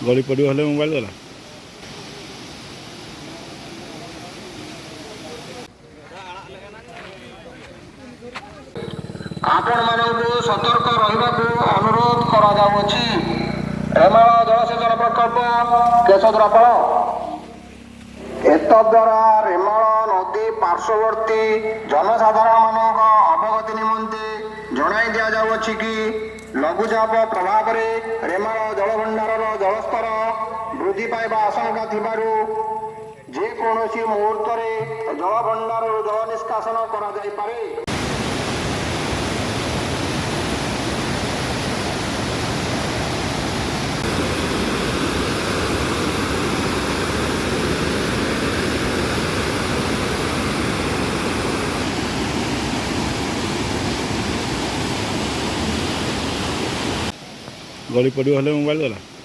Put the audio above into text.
गली पड़ो हेले मोबाइल वाला आपण मानक सतर्क रहा अनुरोध कराযাচ্ছে रेमाल जलसेचन प्रकल्प केशद्रापाल एतद्वारा रेमाल नदी पार्श्ववर्ती जनसाधारण मानक अवगति निमंते जणाई दिया जाउछि कि लघुचाप प्रभाव में रेमाल जलभंडार जलस्तर वृद्धि पाइबा आशंका थिबारु जे कोनोसी मुहूर्त रे जलभंडार जल निष्कासन करा जाय पारे। गली पड़ो हेले मोबाइल वाला।